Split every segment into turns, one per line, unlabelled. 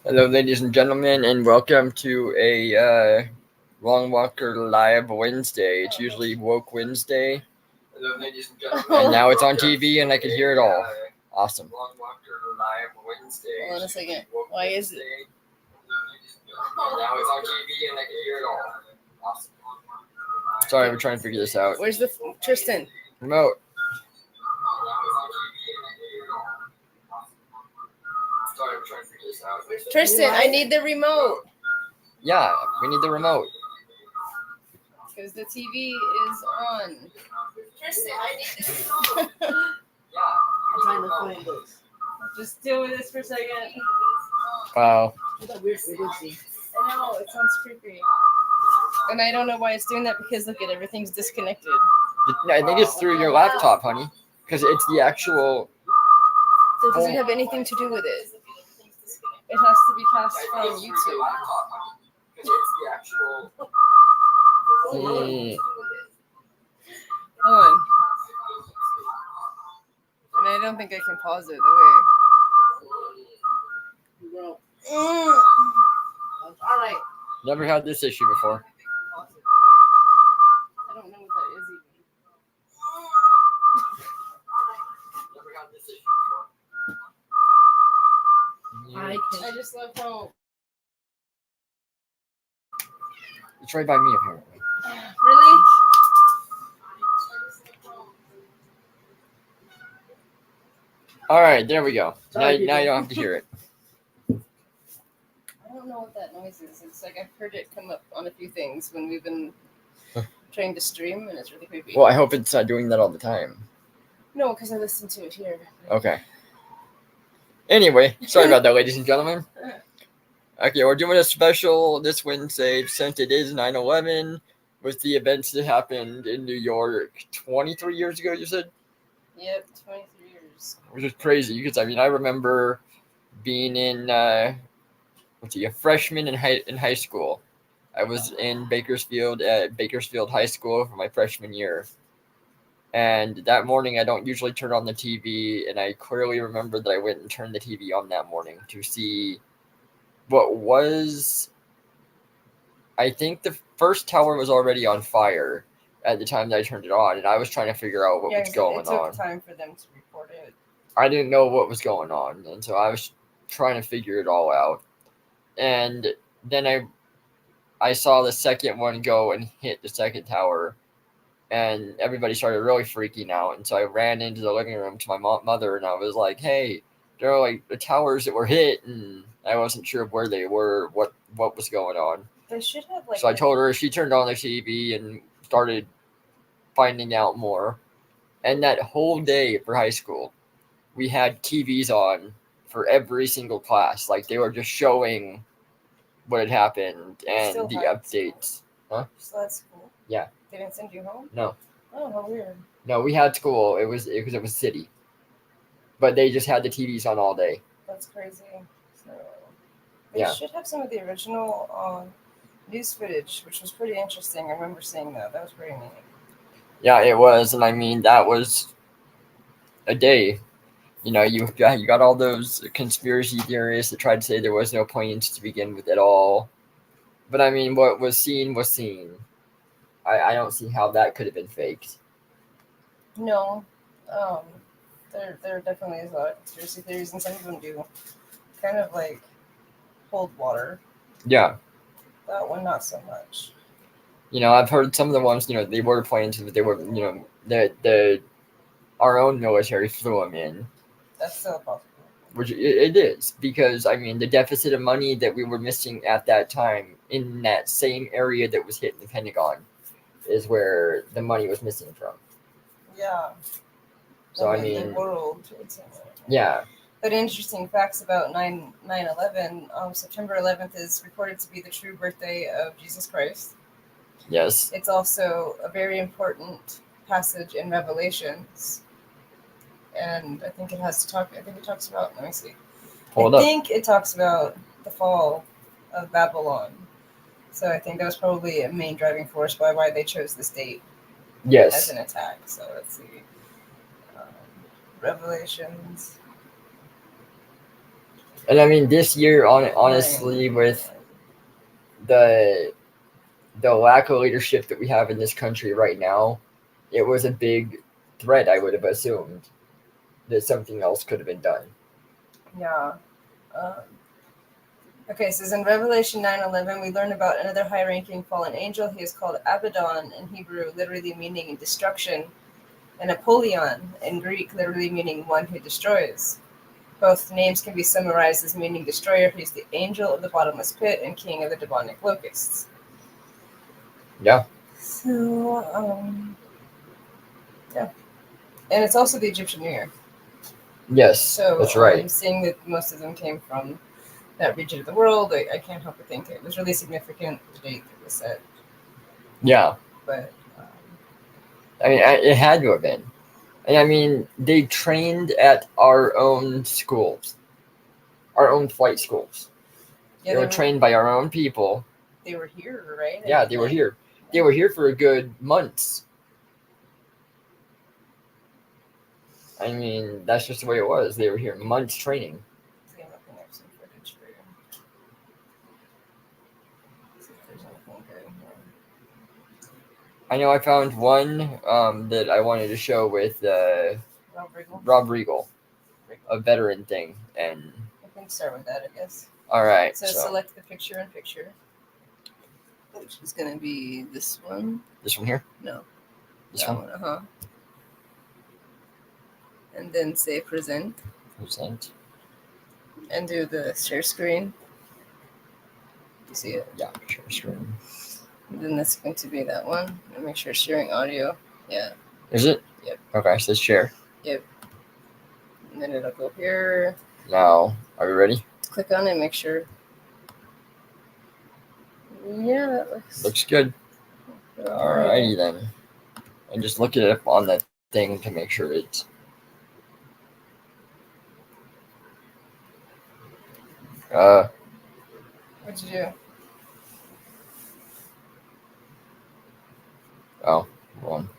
Hello, ladies and gentlemen, and welcome to a LongWalker Live Wednesday. It's usually Woke Wednesday. Hello, ladies and gentlemen. And now it's on TV, and I can hear it all. Awesome. LongWalker Live Wednesday.
Hold on a second. Why is it?
And now it's on TV, and I can hear it all. Awesome. Sorry, we're trying to figure this out.
Where's the Tristan?
Remote. Sorry, we're trying to figure this out.
Tristan, I need the remote.
Yeah, we need the remote.
Because the TV is on. Tristan, I need the remote.
I'm trying to find this.
Just deal with this for a second.
Wow.
It's a weird frequency.
I know, it sounds creepy. And I don't know why it's doing that because look at everything's disconnected.
I think it's through your laptop, honey. Because it's the actual.
So it doesn't have anything to do with it. It has to be cast from YouTube. Hold on. And I don't think I can pause it the
Well,
way.
all right.
Never had this issue before.
I don't know what that is even.
Never had this issue before.
I just left home.
It's right by me, apparently.
Really?
All right, there we go. Now
Sorry,
you
people.
don't have to hear it.
I don't know what that noise is. It's like I've heard it come up on a few things when we've been trying to stream, and it's really creepy.
Well, I hope it's not doing that all the time.
No, because I listen to it here.
Okay. Anyway, sorry about that, ladies and gentlemen. Okay, we're doing a special this Wednesday since it is 9/11 with the events that happened in New York 23 years ago, you said?
Yep, 23 years.
Which is crazy because, I remember being in, a freshman in high school. I was in Bakersfield at Bakersfield High School for my freshman year. And that morning, I don't usually turn on the TV, and I clearly remember that I went and turned the TV on that morning to see what was, I think the first tower was already on fire at the time that I turned it on, and I was trying to figure out what was going
it took
on.
time for them to report it.
I didn't know what was going on, and so I was trying to figure it all out. And then I saw the second one go and hit the second tower, and everybody started really freaking out. And so I ran into the living room to my mother, and I was like, "Hey, there are like the towers that were hit," and I wasn't sure where they were, what was going on.
They should have like.
So I told her. She turned on the TV and started finding out more. And that whole day for high school, we had TVs on for every single class. Like they were just showing what had happened and
Still
the
had
updates.
So that's cool.
Yeah.
They didn't send you home?
No.
Oh, how weird.
No, we had school. It was because it was city, but they just had the TVs on all day.
That's crazy. So they
Yeah.
should have some of the original news footage, which was pretty interesting. I remember seeing that. That was pretty neat.
Yeah, it was, and that was a day. You got all those conspiracy theorists that tried to say there was no planes to begin with at all. But what was seen was seen. I don't see how that could have been faked.
No. There definitely is a lot of conspiracy theories, and some of them do kind of like hold water.
Yeah.
That one, not so much.
I've heard some of the ones, they were planes, but they were, our own military flew them in.
That's still possible.
Which it is, because, the deficit of money that we were missing at that time in that same area that was hit in the Pentagon is where the money was missing from.
Yeah.
So,
the World Trade Center.
Yeah.
But interesting facts about 9/11. September 11th is reported to be the true birthday of Jesus Christ.
Yes.
It's also a very important passage in Revelations. And I think it talks about, let me see. It talks about the fall of Babylon. So I think that was probably a main driving force by why they chose this date as an attack. So let's see. Revelations.
And I mean, this year, honestly, with the lack of leadership that we have in this country right now, it was a big threat. I would have assumed that something else could have been done.
Yeah. Okay, so in Revelation 9:11, we learn about another high-ranking fallen angel. He is called Abaddon in Hebrew, literally meaning destruction, and Apollyon in Greek, literally meaning one who destroys. Both names can be summarized as meaning destroyer. He's the angel of the bottomless pit and king of the demonic locusts.
Yeah.
So, yeah. And it's also the Egyptian New Year.
Yes,
So,
that's right.
Seeing that most of them came from that region of the world, I can't help but think it was really significant, the date that was set.
Yeah.
But,
I mean, it had to have been. And I mean, they trained at our own schools, our own flight schools.
yeah,
they were trained by our own people.
They were here, right?
Yeah, they were here. They were here for a good months. I mean, that's just the way it was. They were here months training.
See, I'm looking at some footage for you. See if there's anything good here.
I know I found one that I wanted to show with Rob Regal, a veteran thing, and
I can start with that, I guess.
All right.
So select the picture-in-picture, which is going to be this one.
This one here?
No.
This one?
And then say present.
Present.
And do the share screen. You see it?
Yeah, share screen.
And then that's going to be that one. And make sure sharing audio. Yeah.
Is it?
Yep.
Okay, it says share.
Yep. And then it'll go here.
Now, are we ready?
Click on it, make sure. Yeah, that
looks good. Alrighty then. And just look at it on that thing to make sure it's.
What'd you do?
Oh, one.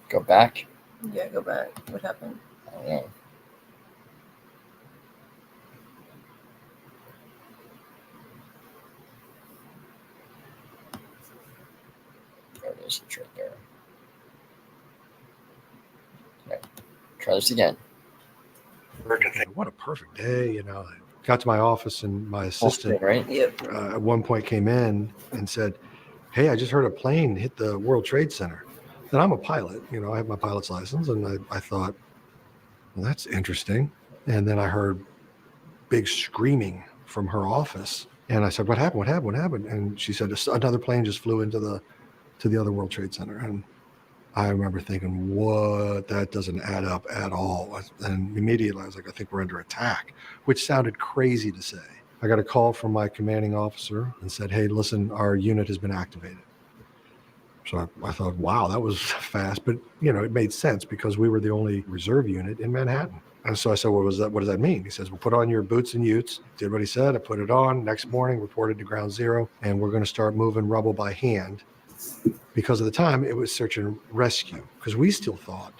Go back?
Yeah, go back. What happened?
I don't know. There it is. It's right there. Okay. Try this again.
What a perfect day, you know. I got to my office and my assistant
right?
Yep.
At one point came in and said, "Hey, I just heard a plane hit the World Trade Center." And I'm a pilot, you know, I have my pilot's license, and I thought, well, that's interesting. And then I heard big screaming from her office, and I said, "What happened? What happened? What happened?" And she said, "Another plane just flew into the other World Trade Center." And I remember thinking, what? That doesn't add up at all. And immediately I was like, I think we're under attack, which sounded crazy to say. I got a call from my commanding officer and said, "Hey, listen, our unit has been activated." So I thought, wow, that was fast. But, you know, it made sense because we were the only reserve unit in Manhattan. And so I said, what does that mean? He says, well, put on your boots and utes. Did what he said. I put it on. Next morning, reported to ground zero. And we're going to start moving rubble by hand. Because of the time, it was search and rescue. Because we still thought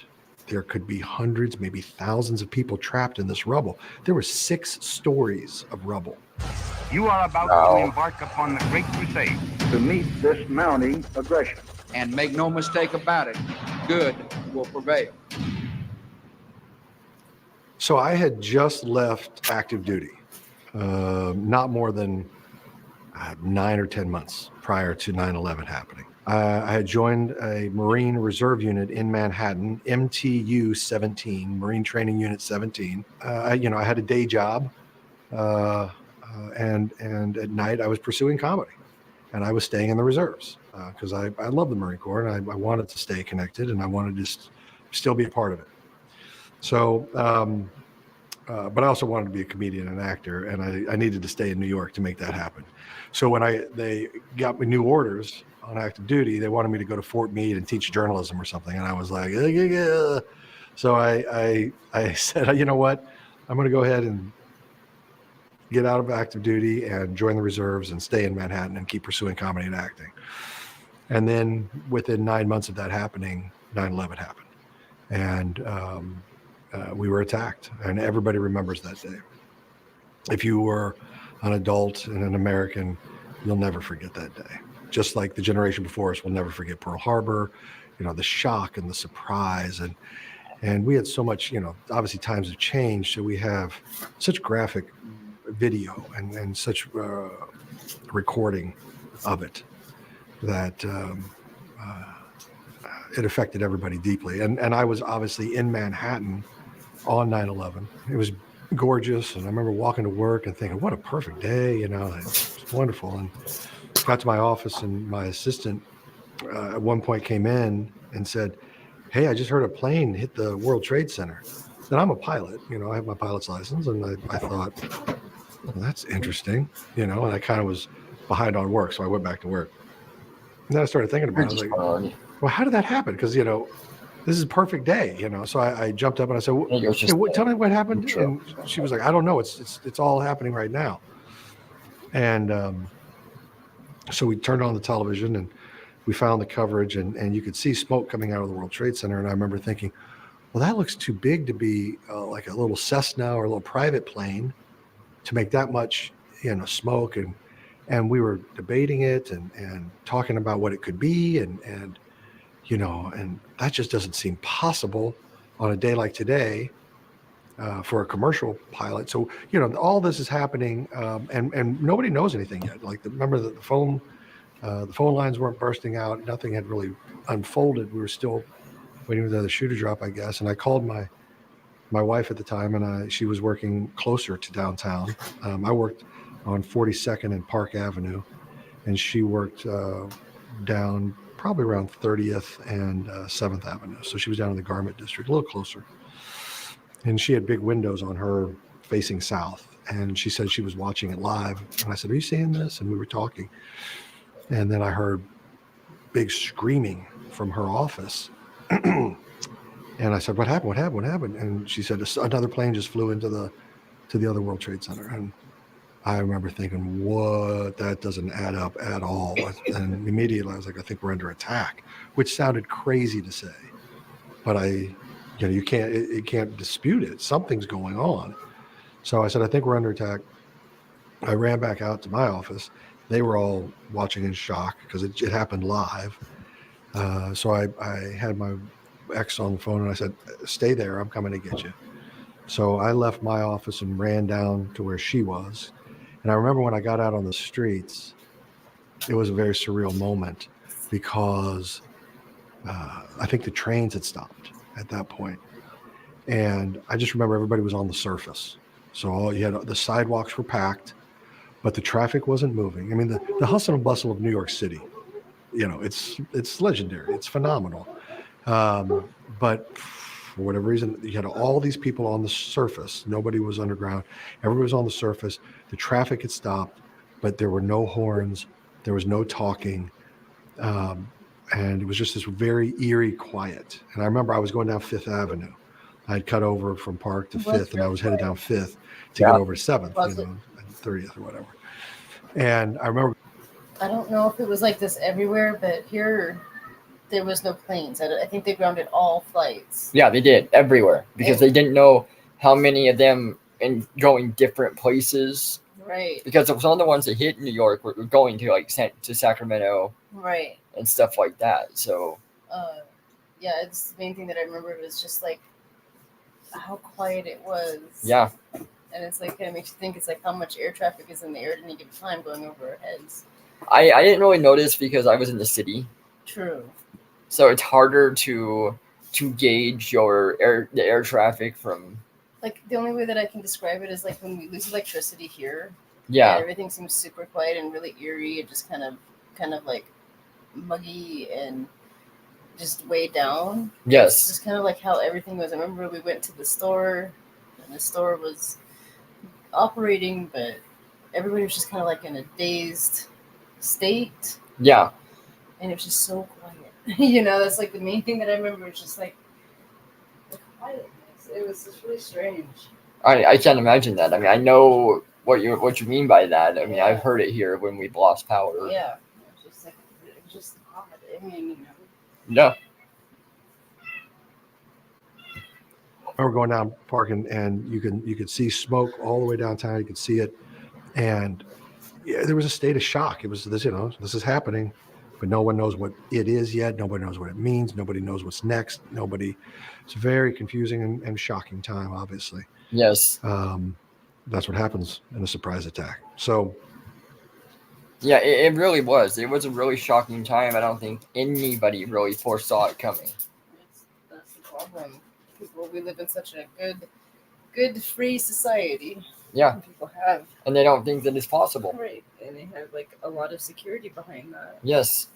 there could be hundreds, maybe thousands of people trapped in this rubble. There were 6 stories of rubble.
You are about to embark upon the great crusade
to meet this mounting aggression.
And make no mistake about it, good will prevail.
So I had just left active duty, not more than 9 or 10 months prior to 9/11 happening. I had joined a Marine Reserve Unit in Manhattan, MTU 17, Marine Training Unit 17. I had a day job, and at night I was pursuing comedy, and I was staying in the reserves because I love the Marine Corps, and I wanted to stay connected, and I wanted to still be a part of it. So, but I also wanted to be a comedian and actor, and I needed to stay in New York to make that happen. So when they got me new orders on active duty, they wanted me to go to Fort Meade and teach journalism or something, and I was like, ugh. So I said, you know what, I'm going to go ahead and get out of active duty and join the reserves and stay in Manhattan and keep pursuing comedy and acting. And then within 9 months of that happening, 9/11 happened, and we were attacked, and everybody remembers that day. If you were an adult and an American, you'll never forget that day. Just like the generation before us will never forget Pearl Harbor, the shock and the surprise. And we had so much, obviously times have changed. So we have such graphic video and such recording of it that it affected everybody deeply. And I was obviously in Manhattan on 9/11. It was gorgeous. And I remember walking to work and thinking, what a perfect day, it's wonderful. And got to my office, and my assistant at one point came in and said, hey, I just heard a plane hit the World Trade Center. And I'm a pilot, I have my pilot's license. And I thought, well, that's interesting, and I kind of was behind on work. So I went back to work. And then I started thinking about it. I was like, well, how did that happen? Because, this is a perfect day, So I jumped up and I said, tell me what happened. And she was like, I don't know. It's all happening right now. And so we turned on the television and we found the coverage, and you could see smoke coming out of the World Trade Center. And I remember thinking, well, that looks too big to be like a little Cessna or a little private plane to make that much, smoke. And we were debating it and talking about what it could be. And that just doesn't seem possible on a day like today for a commercial pilot. So, all this is happening and nobody knows anything yet. Like remember that the phone lines weren't bursting out. Nothing had really unfolded. We were still waiting for the shoe to drop, I guess. And I called my wife at the time, and she was working closer to downtown. I worked on 42nd and Park Avenue, and she worked down probably around 30th and 7th Avenue. So she was down in the Garment District, a little closer. And she had big windows on her facing south. And she said she was watching it live. And I said, are you seeing this? And we were talking. And then I heard big screaming from her office. And I said, what happened? What happened? What happened? And she said, another plane just flew into the other World Trade Center. And I remember thinking, what? That doesn't add up at all. And immediately I was like, I think we're under attack, which sounded crazy to say. But you can't dispute it. Something's going on. So I said, I think we're under attack. I ran back out to my office. They were all watching in shock because it happened live. So I had my ex on the phone and I said, stay there. I'm coming to get you. So I left my office and ran down to where she was. And I remember when I got out on the streets, it was a very surreal moment because I think the trains had stopped at that point. And I just remember everybody was on the surface. So the sidewalks were packed, but the traffic wasn't moving. I mean, the hustle and bustle of New York City, it's legendary. It's phenomenal. But for whatever reason, you had all these people on the surface. Nobody was underground. Everybody was on the surface. The traffic had stopped, but there were no horns. There was no talking. And it was just this very eerie quiet. And I remember I was going down Fifth Avenue. I'd cut over from Park to Fifth, and I was headed down Fifth to get over to 7th, and 30th or whatever. And I remember.
I don't know if it was like this everywhere, but here there was no planes. I think they grounded all flights.
Yeah, they did everywhere because they didn't know how many of them and going different places.
Right.
Because some of the ones that hit New York were going to to Sacramento.
Right.
And stuff like that. So.
Yeah, it's the main thing that I remember was just like how quiet it was.
Yeah.
And it's like it makes you think it's like how much air traffic is in the air at any given time going over our heads.
I didn't really notice because I was in the city.
True.
So it's harder to gauge the air traffic from.
Like the only way that I can describe it is like when we lose electricity here.
Yeah.
Everything seems super quiet and really eerie and just kind of like muggy and just way down.
Yes.
It's just kind of like how everything was. I remember we went to the store and the store was operating, but everybody was just kind of like in a dazed state.
Yeah.
And it was just so quiet. That's like the main thing that I remember was just like the quietness. It was just really strange.
I can't imagine that. I mean, I know what you mean by that. I mean, I've heard it here when we've lost power.
Yeah. It was just odd. I mean,
Yeah.
I remember going down parking, and you could see smoke all the way downtown. You could see it, and yeah, there was a state of shock. It was this, this is happening, but no one knows what it is yet. Nobody knows what it means. Nobody knows what's next. It's a very confusing and shocking time, obviously.
Yes.
That's what happens in a surprise attack. So,
yeah, it really was. It was a really shocking time. I don't think anybody really foresaw it coming.
That's the problem. We live in such a good free society.
Yeah.
People have.
And they don't think that it's possible.
Right. And they have like a lot of security behind that.
Yes.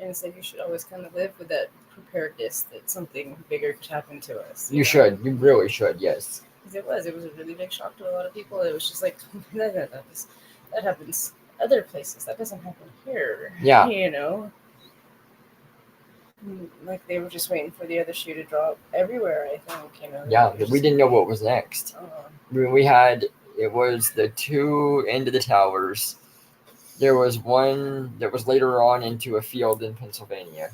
And it's like you should always kind of live with that preparedness that something bigger could happen to us.
You should. You really should, yes.
Because it was a really big shock to a lot of people. It was just like, that happens other places. That doesn't happen here.
Yeah.
Like they were just waiting for the other shoe to drop everywhere, I think,
Yeah, we didn't know what was next. It was the two end of the towers. There was one that was later on into a field in Pennsylvania.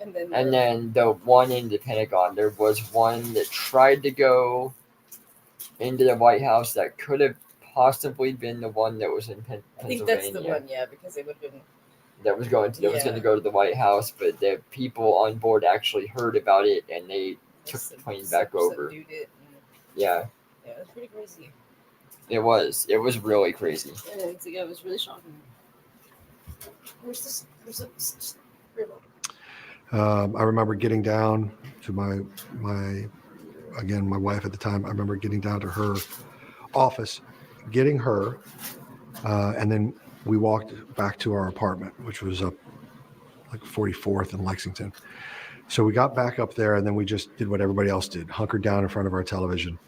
And then the one in the Pentagon. There was one that tried to go into the White House that could have possibly been the one that was in Pennsylvania.
I think that's the one, yeah, because it would have been...
That was going to go to the White House, but the people on board actually heard about it, and they took the plane back over. Yeah.
Yeah, it was pretty crazy.
It was. It was really crazy.
It was really shocking. Where's this?
I remember getting down to my wife at the time. I remember getting down to her office, getting her, and then we walked back to our apartment, which was up like 44th in Lexington. So we got back up there, and then we just did what everybody else did, hunkered down in front of our television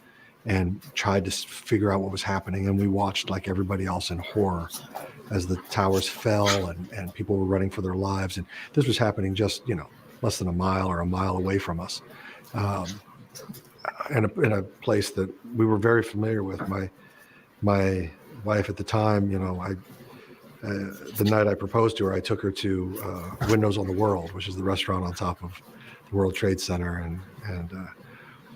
and tried to figure out what was happening. And we watched like everybody else in horror as the towers fell and people were running for their lives. And this was happening just, less than a mile away from us. In a place that we were very familiar with. My wife at the time, the night I proposed to her, I took her to Windows on the World, which is the restaurant on top of the World Trade Center, and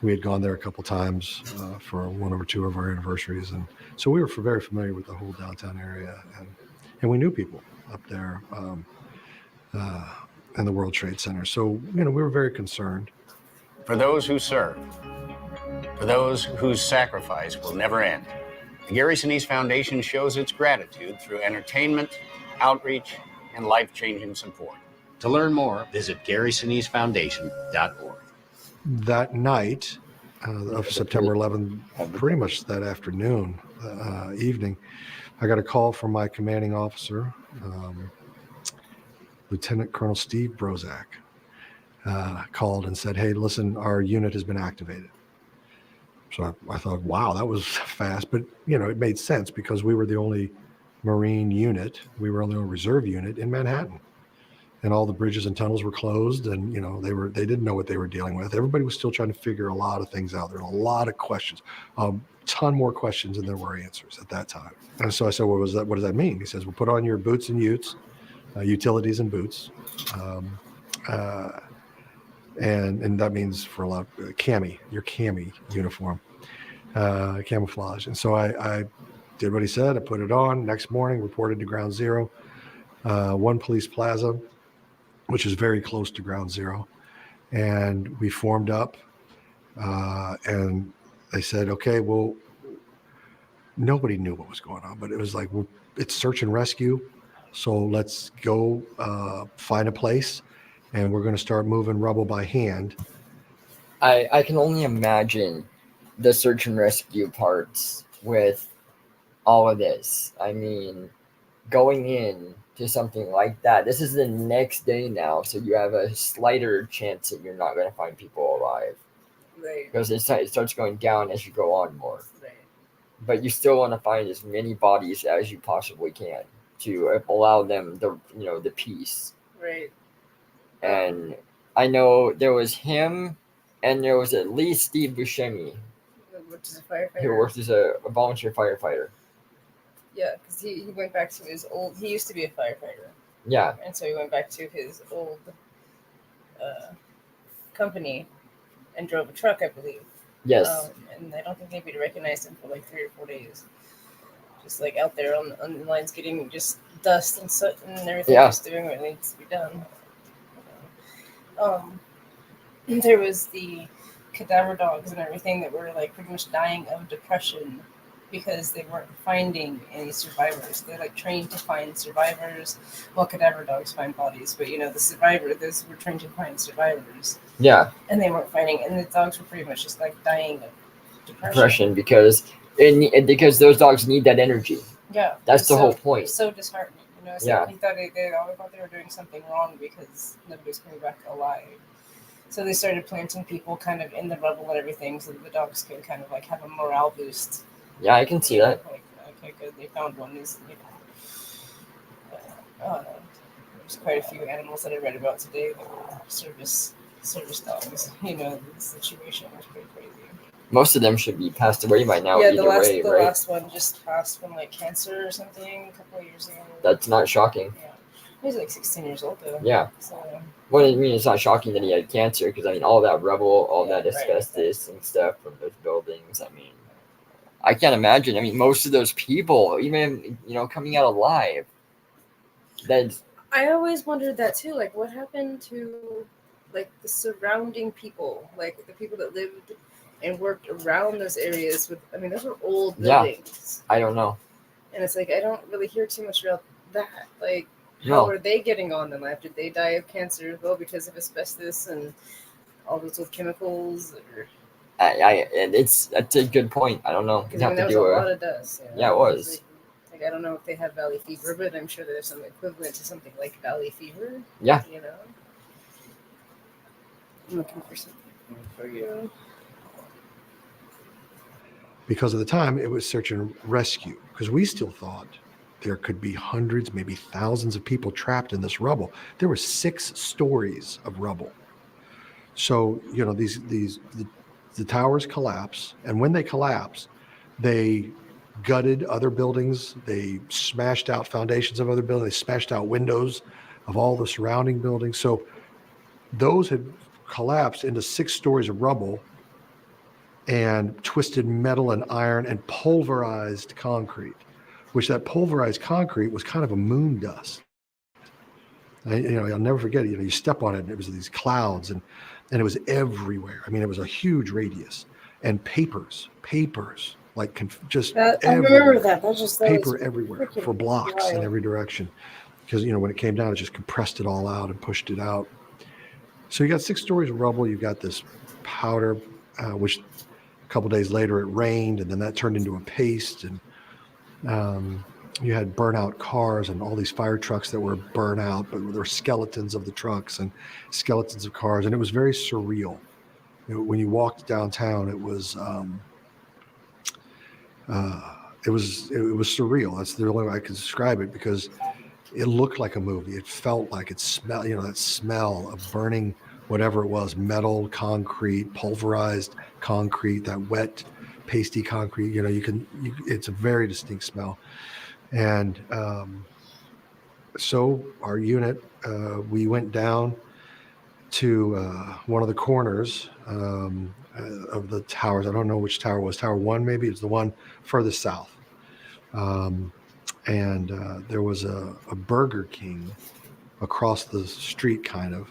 we had gone there a couple times for one or two of our anniversaries, and so we were very familiar with the whole downtown area, and we knew people up there in the World Trade Center. So we were very concerned.
For those who serve, for those whose sacrifice will never end, the Gary Sinise Foundation shows its gratitude through entertainment, outreach, and life-changing support. To learn more, visit GarySineseFoundation.org.
That night of September 11th, pretty much that afternoon, evening, I got a call from my commanding officer, Lieutenant Colonel Steve Brozak, called and said, "Hey, listen, our unit has been activated." So I thought, wow, that was fast. But, it made sense because we were the only Marine unit. We were the only reserve unit in Manhattan. And all the bridges and tunnels were closed. And, they didn't know what they were dealing with. Everybody was still trying to figure a lot of things out. There were a lot of questions, a ton more questions than there were answers at that time. And so I said, what does that mean? He says, well, put on your boots and utes, utilities and boots. And that means for a lot of your cami uniform, camouflage. And so I did what he said. I put it on. Next morning, reported to Ground Zero, One Police Plaza, which is very close to Ground Zero. And we formed up, and they said, okay, well, nobody knew what was going on, but it was like, well, it's search and rescue. So let's go find a place. And we're going to start moving rubble by hand.
I can only imagine the search and rescue parts with all of this. I mean, going in to something like that, this is the next day now, so you have a slighter chance that you're not going to find people alive.
Right.
Because it starts going down as you go on more.
Right.
But you still want to find as many bodies as you possibly can to allow them the peace.
Right.
And I know there was him, and there was at least Steve Buscemi,
which is a firefighter.
who works as a volunteer firefighter.
Yeah, because he went back to his old... He used to be a firefighter.
Yeah.
And so he went back to his old company and drove a truck, I believe.
Yes.
And I don't think they'd be recognized him for like 3 or 4 days. Just like out there on the lines getting just dust and soot and everything, just doing what needs to be done. There was the cadaver dogs and everything that were like pretty much dying of depression because they weren't finding any survivors. They're like trained to find survivors. Well, cadaver dogs find bodies, but the survivors were trained to find survivors.
Yeah.
And they weren't finding, and the dogs were pretty much just like dying of
depression because those dogs need that energy.
Yeah.
That's the whole point.
So disheartening. So
yeah.
He thought they always thought they were doing something wrong because nobody's coming back alive. So they started planting people kind of in the rubble and everything so that the dogs could kind of like have a morale boost.
Yeah, I can see that.
Like, okay, good. They found one. There's quite a few animals that I read about today that were service dogs. The situation was pretty crazy. Most
of them should be passed away by now.
Yeah, the last one just passed from like cancer or something a couple of years ago.
That's not shocking.
Yeah. He was like 16 years old though.
Yeah.
So,
well, I mean, it's not shocking that he had cancer because all that rubble, all that asbestos and stuff from those buildings. I mean, I can't imagine. I mean, most of those people, even coming out alive.
I always wondered that too. Like, what happened to like the surrounding people, like the people that lived and worked around those areas? Those were old buildings.
Yeah. I don't know.
And it's like I don't really hear too much about that. Like, how are they getting on in life? Did they die of cancer as well because of asbestos and all those old chemicals? Or
that's a good point. I don't know.
Because there was a lot of dust.
Yeah, it was.
Like I don't know if they have valley fever, but I'm sure there's some equivalent to something like valley fever.
Yeah.
I'm looking for something for you.
Because at the time it was search and rescue, because we still thought there could be hundreds, maybe thousands of people trapped in this rubble. There were 6 stories of rubble. So, the towers collapse, and when they collapse, they gutted other buildings. They smashed out foundations of other buildings. They smashed out windows of all the surrounding buildings. So those had collapsed into 6 stories of rubble and twisted metal and iron and pulverized concrete, which that pulverized concrete was kind of a moon dust. I'll never forget it. You step on it and it was these clouds and it was everywhere. It was a huge radius and papers, like just
I remember that. That
paper everywhere for blocks in every direction. Because, when it came down, it just compressed it all out and pushed it out. So you got 6 stories of rubble. You got this powder, which a couple days later it rained, and then that turned into a paste. And you had burnout cars and all these fire trucks that were burnt out, but there were skeletons of the trucks and skeletons of cars. And it was very surreal. When you walked downtown, it was surreal. That's the only way I could describe it, because it looked like a movie. It felt like it smelled, that smell of burning whatever it was, metal, concrete, pulverized concrete, that wet, pasty concrete. It's a very distinct smell. And so our unit, we went down to one of the corners of the towers. I don't know which tower it was. Tower 1, maybe. It's the one furthest south. And there was a Burger King across the street, kind of,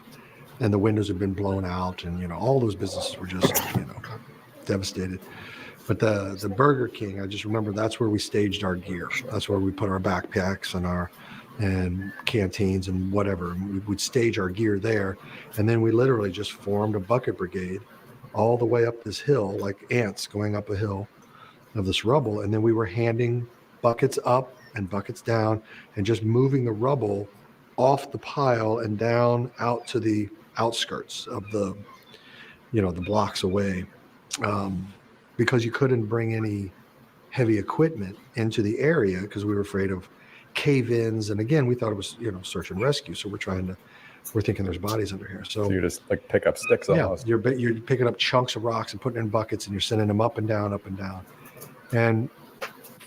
and the windows had been blown out, and all those businesses were just devastated. But the Burger King, I just remember that's where we staged our gear. That's where we put our backpacks and canteens and whatever. And we would stage our gear there, and then we literally just formed a bucket brigade all the way up this hill, like ants going up a hill of this rubble. And then we were handing buckets up and buckets down and just moving the rubble off the pile and down out to the outskirts of the blocks away, because you couldn't bring any heavy equipment into the area because we were afraid of cave-ins. And again, we thought it was search and rescue, so we're thinking there's bodies under here. So
you just like pick up sticks almost.
You're picking up chunks of rocks and putting in buckets, and you're sending them up and down. And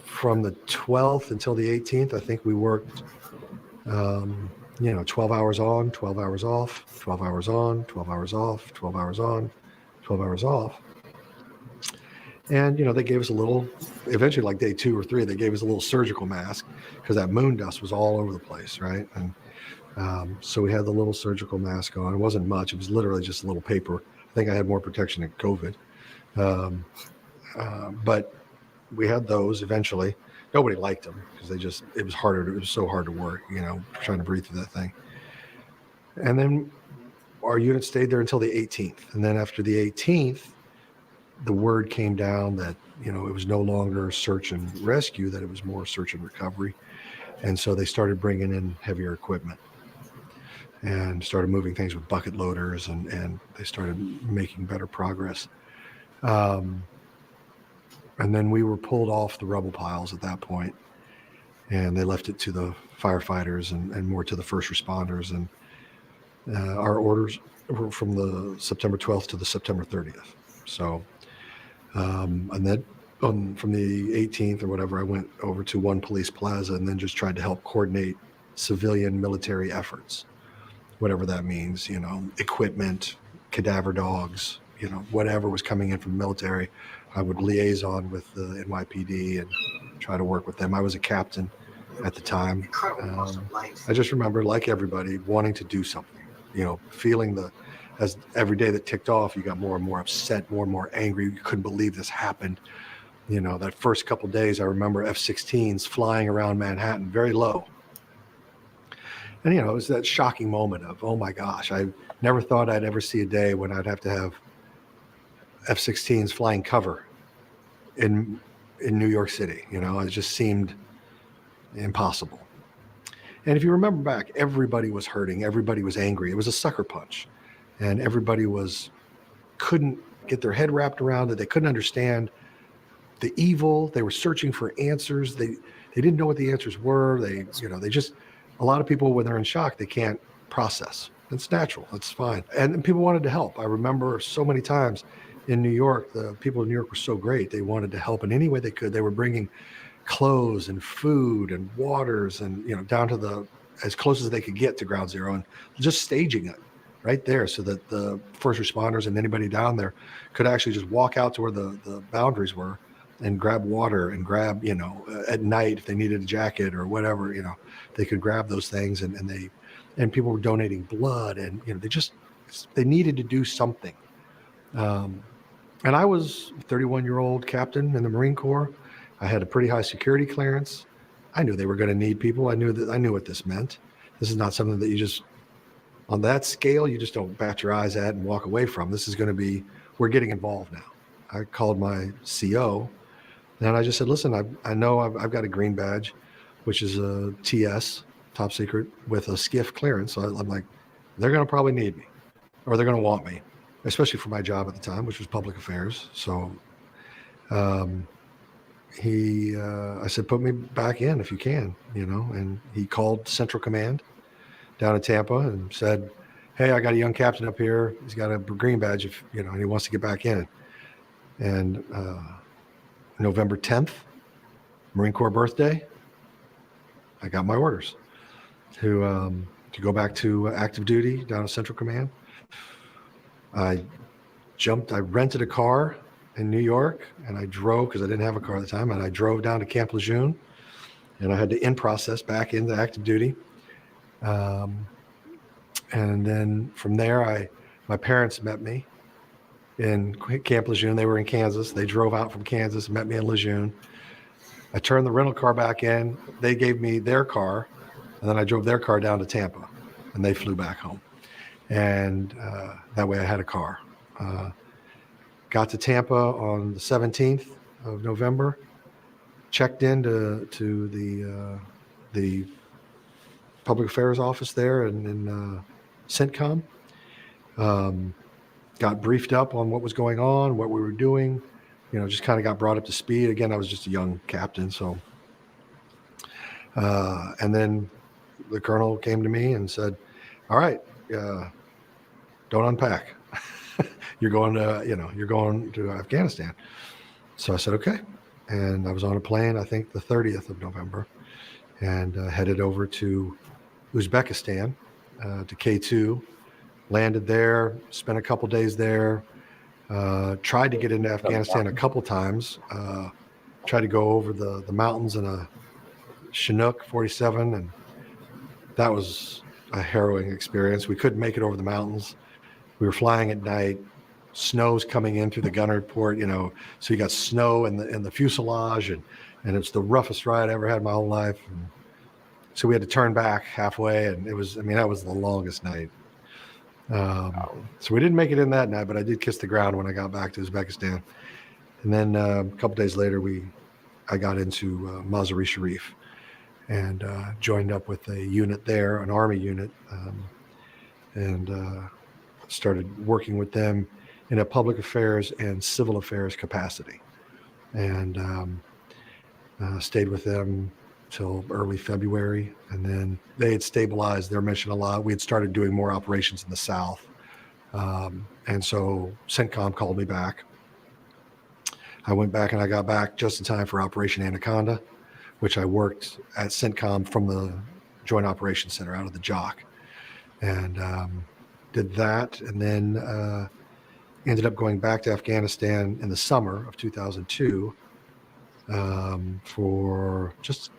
from the 12th until the 18th, I think we worked 12 hours on, 12 hours off, 12 hours on, 12 hours off, 12 hours on, 12 hours off. And, they gave us a little, eventually like day 2 or 3, they gave us a little surgical mask because that moon dust was all over the place, right? And so we had the little surgical mask on. It wasn't much. It was literally just a little paper. I think I had more protection than COVID. But we had those eventually. Nobody liked them because it was harder. It was so hard to work, trying to breathe through that thing. And then our unit stayed there until the 18th. And then after the 18th, the word came down that, it was no longer search and rescue, that it was more search and recovery. And so they started bringing in heavier equipment and started moving things with bucket loaders, and they started making better progress. And then we were pulled off the rubble piles at that point, and they left it to the firefighters and more to the first responders. And our orders were from the September 12th to the September 30th. So, and then from the 18th or whatever, I went over to One Police Plaza and then just tried to help coordinate civilian military efforts, whatever that means, equipment, cadaver dogs, whatever was coming in from the military. I would liaison with the NYPD and try to work with them. I was a captain at the time. I just remember, like everybody, wanting to do something, feeling as every day that ticked off, you got more and more upset, more and more angry. You couldn't believe this happened. That first couple of days, I remember F-16s flying around Manhattan very low. And, it was that shocking moment of, oh my gosh, I never thought I'd ever see a day when I'd have to have F-16s flying cover in New York City. It just seemed impossible. And if you remember back, everybody was hurting. Everybody was angry. It was a sucker punch. And everybody couldn't get their head wrapped around it. They couldn't understand the evil. They were searching for answers. They didn't know what the answers were. A lot of people, when they're in shock, they can't process. It's natural. It's fine. And people wanted to help. I remember so many times in New York, the people in New York were so great. They wanted to help in any way they could. They were bringing clothes and food and waters and, down to as close as they could get to ground zero, and just staging it right there so that the first responders and anybody down there could actually just walk out to where the boundaries were and grab water and grab, at night, if they needed a jacket or whatever, they could grab those things, and people were donating blood, and, they needed to do something. And I was a 31-year-old captain in the Marine Corps. I had a pretty high security clearance. I knew they were going to need people. I knew what this meant. This is not something that you just, on that scale, you just don't bat your eyes at and walk away from. This is going to be, we're getting involved now. I called my CO, and I just said, listen, I know I've got a green badge, which is a TS, top secret, with a SCIF clearance. So I'm like, they're going to probably need me, or they're going to want me, especially for my job at the time, which was public affairs. So I said, put me back in if you can, and he called Central Command down in Tampa and said, hey, I got a young captain up here. He's got a green badge, and he wants to get back in. And November 10th, Marine Corps birthday, I got my orders to go back to active duty down at Central Command. I rented a car in New York, and I drove, because I didn't have a car at the time, and I drove down to Camp Lejeune, and I had to in-process back into active duty. And then from there, my parents met me in Camp Lejeune. They were in Kansas. They drove out from Kansas, met me in Lejeune. I turned the rental car back in. They gave me their car, and then I drove their car down to Tampa, and they flew back home. And that way I had a car. Got to Tampa on the 17th of November, checked into the public affairs office there in CENTCOM. Got briefed up on what was going on, what we were doing, just kind of got brought up to speed. Again, I was just a young captain. So, and then the colonel came to me and said, all right, don't unpack. You're going to Afghanistan. So I said, okay. And I was on a plane, I think the 30th of November, and headed over to Uzbekistan, to K2, landed there, spent a couple days there, Tried to get into Afghanistan a couple times. Tried to go over the mountains in a Chinook 47, and that was a harrowing experience. We couldn't make it over the mountains. We were flying at night. Snow's coming in through the gunner port, so you got snow in the fuselage, and it's the roughest ride I ever had in my whole life. And so we had to turn back halfway, and that was the longest night. So we didn't make it in that night, but I did kiss the ground when I got back to Uzbekistan. And then a couple days later, I got into Mazar-e-Sharif and joined up with a unit there, an Army unit, and started working with them in a public affairs and civil affairs capacity. And stayed with them till early February. And then they had stabilized their mission a lot. We had started doing more operations in the South. And so CENTCOM called me back. I went back and I got back just in time for Operation Anaconda, which I worked at CENTCOM from the Joint Operations Center out of the JOC, and did that, and then ended up going back to Afghanistan in the summer of 2002 for just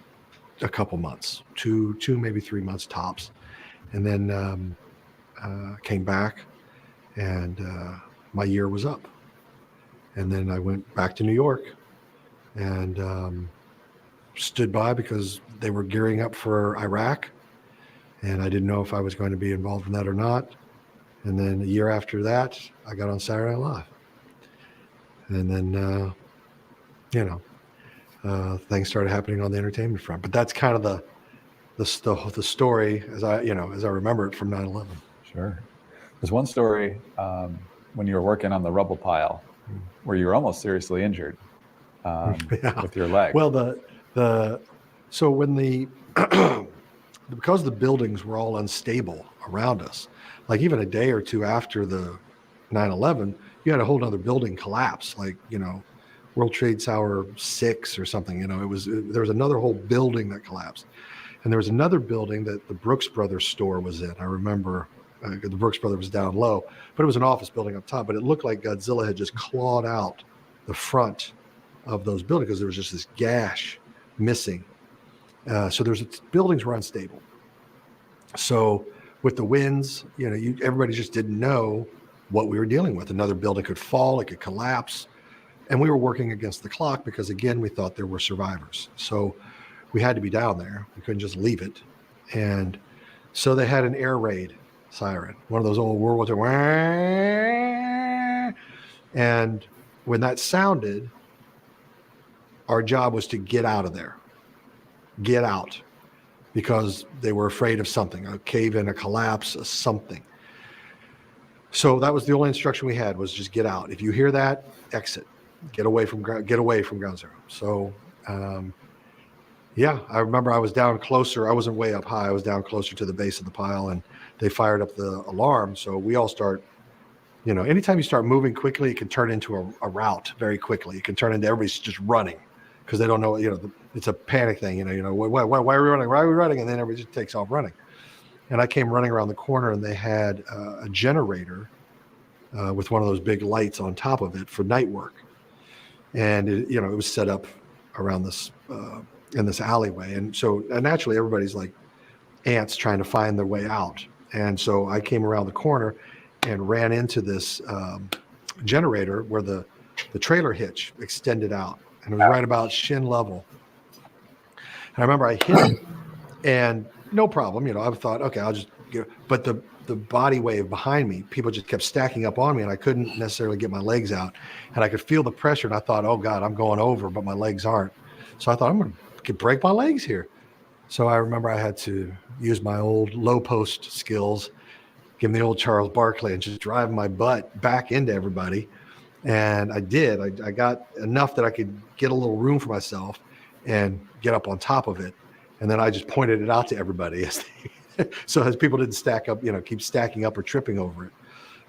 a couple months, two maybe 3 months tops, and then came back, and my year was up. And then I went back to New York and stood by because they were gearing up for Iraq. And I didn't know if I was going to be involved in that or not. And then a year after that, I got on Saturday Night Live. And then, things started happening on the entertainment front. But that's kind of the story as I remember it from 9/11.
Sure. There's one story when you were working on the rubble pile where you were almost seriously injured with your leg.
Well, so when because the buildings were all unstable around us, like even a day or two after the 9/11, you had a whole other building collapse, like, World Trade Tower 6 or something. There was another whole building that collapsed. And there was another building that the Brooks Brothers store was in. I remember the Brooks Brothers was down low, but it was an office building up top. But it looked like Godzilla had just clawed out the front of those buildings because there was just this gash missing. So buildings were unstable. So with the winds, everybody just didn't know what we were dealing with. Another building could fall, it could collapse. And we were working against the clock because, again, we thought there were survivors. So we had to be down there. We couldn't just leave it. And so they had an air raid siren, one of those old World War II. And when that sounded, our job was to get out of there. Get out. Because they were afraid of something, a cave-in, a collapse, something. So that was the only instruction we had, was just get out. If you hear that, exit. Get away from ground zero. So, I remember I was down closer. I wasn't way up high. I was down closer to the base of the pile, and they fired up the alarm. So we all start, anytime you start moving quickly, it can turn into a rout very quickly. It can turn into everybody's just running because they don't know, it's a panic thing. Why are we running? Why are we running? And then everybody just takes off running. And I came running around the corner, and they had a generator with one of those big lights on top of it for night work. And it was set up around this in this alleyway, and so naturally everybody's like ants trying to find their way out. And so I came around the corner and ran into this generator where the trailer hitch extended out, and it was right about shin level. And I remember I hit it, and no problem, I thought, okay, I'll just get. But the body wave behind me, people just kept stacking up on me, and I couldn't necessarily get my legs out, and I could feel the pressure, and I thought, oh God, I'm going over, but my legs aren't. So I thought, I'm going to break my legs here. So I remember I had to use my old low post skills, give them the old Charles Barkley, and just drive my butt back into everybody. And I did. I got enough that I could get a little room for myself and get up on top of it. And then I just pointed it out to everybody so as people didn't stack up, keep stacking up or tripping over it.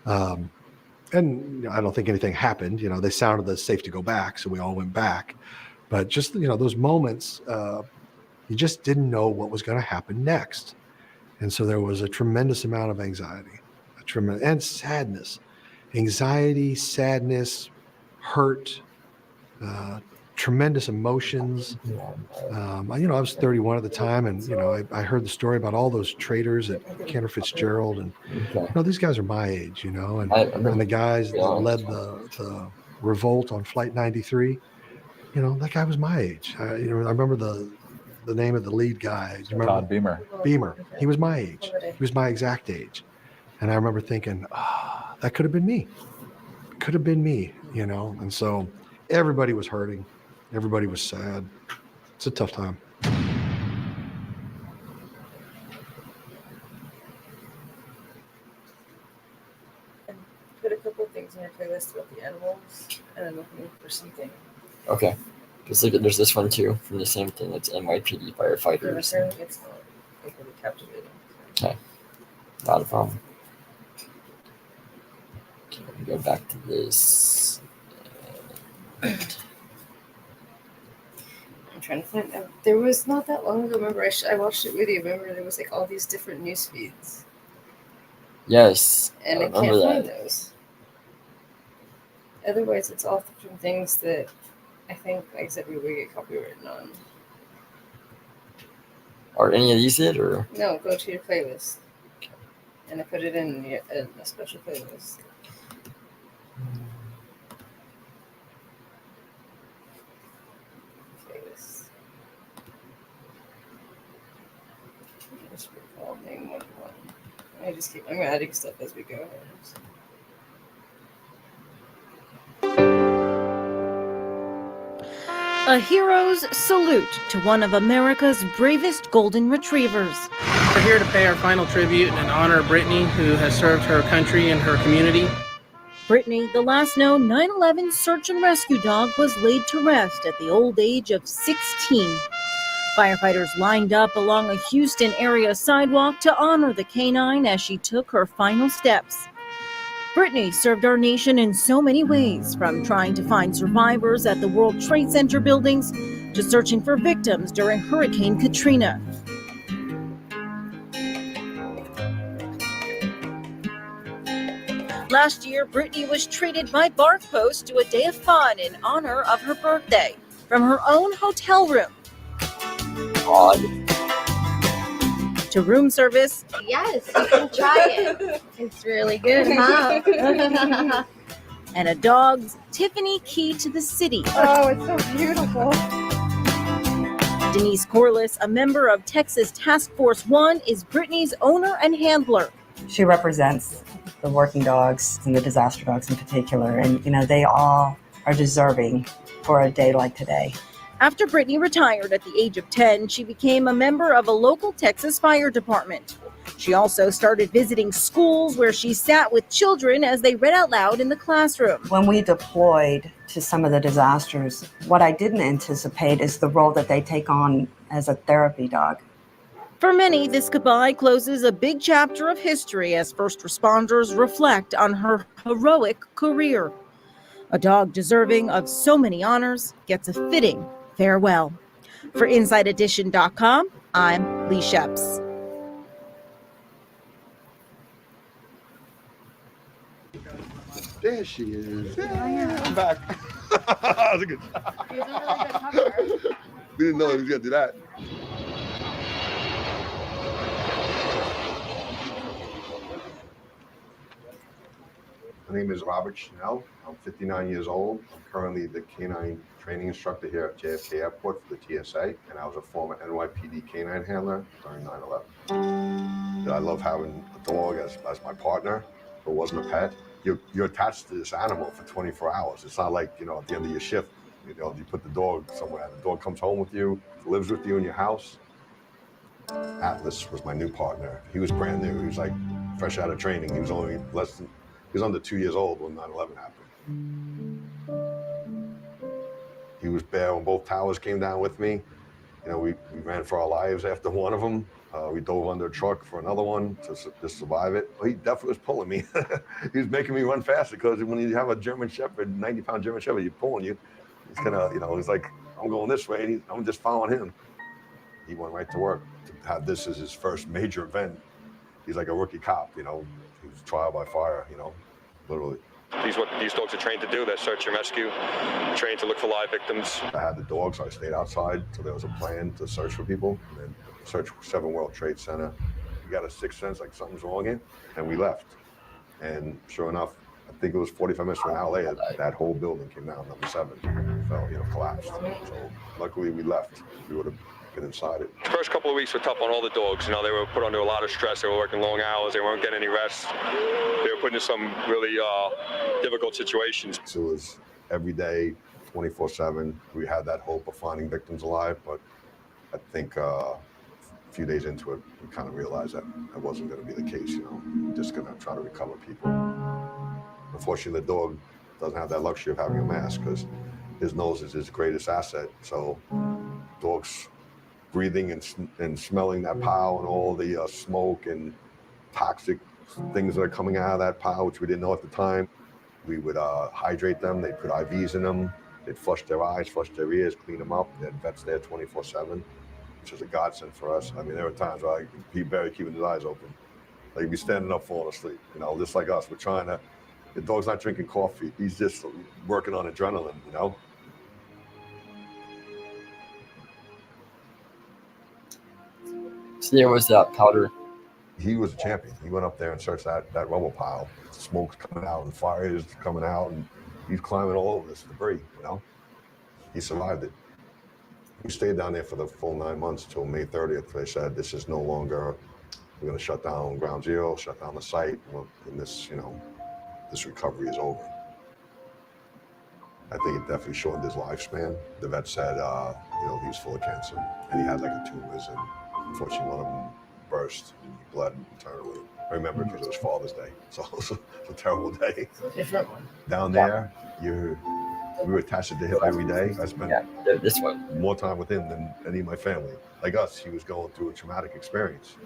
And I don't think anything happened. They sounded the safe to go back, so we all went back. But just, those moments, you just didn't know what was going to happen next. And so there was a tremendous amount of anxiety, and sadness. anxiety, sadness, hurt, tremendous emotions. I was 31 at the time, and I heard the story about all those traders at Cantor Fitzgerald, and these guys are my age, and the guys that led the revolt on Flight 93. That guy was my age. I remember the name of the lead guy. Do you remember?
Todd Beamer.
Beamer. He was my age. He was my exact age. And I remember thinking, that could have been me. Could have been me, And so everybody was hurting. Everybody was sad. It's a tough time.
Put a couple of things on your playlist about the animals, and I'm looking for something.
Okay. Just look at, there's this one too from the same thing. It's NYPD firefighters.
Apparently it's not really captivating.
Okay. Not a problem. Okay, let me go back to this.
I'm trying to find out. There was not that long ago. Remember, I watched it with you. Remember, there was like all these different news feeds.
Yes.
And I can't find those. Otherwise, it's all from things that I think, like I said, we would get copywritten on.
Are any of these it, or?
No, go to your playlist. And I put it in a special playlist. Playlist. Just recall name one. I'm adding stuff as we go.
A hero's salute to one of America's bravest golden retrievers.
We're here to pay our final tribute and honor Brittany, who has served her country and her community.
Brittany, the last known 9/11 search and rescue dog, was laid to rest at the old age of 16. Firefighters lined up along a Houston area sidewalk to honor the canine as she took her final steps. Brittany served our nation in so many ways, from trying to find survivors at the World Trade Center buildings to searching for victims during Hurricane Katrina. Last year, Brittany was treated by Bark Post to a day of fun in honor of her birthday from her own hotel room. To room service.
Yes, you can try it. It's really good, huh?
And a dog's Tiffany key to the city.
Oh, it's so beautiful.
Denise Corliss, a member of Texas Task Force 1, is Brittany's owner and handler.
She represents the working dogs and the disaster dogs in particular. And, they all are deserving for a day like today.
After Brittany retired at the age of 10, she became a member of a local Texas fire department. She also started visiting schools where she sat with children as they read out loud in the classroom.
When we deployed to some of the disasters, what I didn't anticipate is the role that they take on as a therapy dog.
For many, this goodbye closes a big chapter of history as first responders reflect on her heroic career. A dog deserving of so many honors gets a fitting farewell. For InsideEdition.com, I'm Lee Sheps.
There she is. Yeah, I'm back. That was a good shot.
It was a really good cover.
We didn't know he was going to do that.
My name is Robert Schnell. I'm 59 years old. I'm currently the canine training instructor here at JFK Airport for the TSA, and I was a former NYPD canine handler during 9/11. I love having a dog as my partner, but wasn't a pet. You're attached to this animal for 24 hours. It's not like, at the end of your shift, you put the dog somewhere. The dog comes home with you, lives with you in your house. Atlas was my new partner. He was brand new. He was like fresh out of training. He was under 2 years old when 9/11 happened. He was bare when both towers came down with me. We ran for our lives after one of them. We dove under a truck for another one to survive it. He definitely was pulling me. He was making me run faster because when you have a German Shepherd, 90-pound German Shepherd, he's pulling you. He's gonna, he's like, I'm going this way, and I'm just following him. He went right to work to have this as his first major event. He's like a rookie cop, He was trial by fire, literally.
These dogs are trained to do. They're search and rescue, trained to look for live victims.
I had the dogs, so I stayed outside, so there was a plan to search for people, and then search 7 World Trade Center. We got a sixth sense, like something's wrong here, and we left. And sure enough, I think it was 45 minutes to an hour later, that whole building came down, number 7, fell, collapsed. So luckily we left. We would have been inside it.
The first couple of weeks were tough on all the dogs. They were put under a lot of stress. They were working long hours. They weren't getting any rest. They were put into some really difficult situations.
So it was every day, 24/7. We had that hope of finding victims alive, but I think a few days into it, we kind of realized that that wasn't going to be the case. We're just going to try to recover people. Unfortunately, the dog doesn't have that luxury of having a mask because his nose is his greatest asset. So dogs breathing and smelling that pile and all the smoke and toxic things that are coming out of that pile, which we didn't know at the time. We would hydrate them. They'd put IVs in them. They'd flush their eyes, flush their ears, clean them up. They had vets there 24/7, which was a godsend for us. I mean, there were times where he'd barely keeping his eyes open. Like he'd be standing up, falling asleep, just like us. We're trying to, the dog's not drinking coffee. He's just working on adrenaline,
So there was that powder.
He was a champion. He went up there and searched that rubble pile. Smoke's coming out and fire is coming out, and he's climbing all over this debris, He survived it. We stayed down there for the full 9 months till May 30th. They said, this is no longer, we're going to shut down Ground Zero, shut down the site, and this, this recovery is over. I think it definitely shortened his lifespan. The vet said, he was full of cancer, and he had like tumors, and unfortunately one of them burst and he bled internally. I remember because it was Father's Day, so it was a terrible day.
It's a different one.
Down there, we were attached to the hip every day. I spent
this one
more time with him than any of my family. Like us, he was going through a traumatic experience.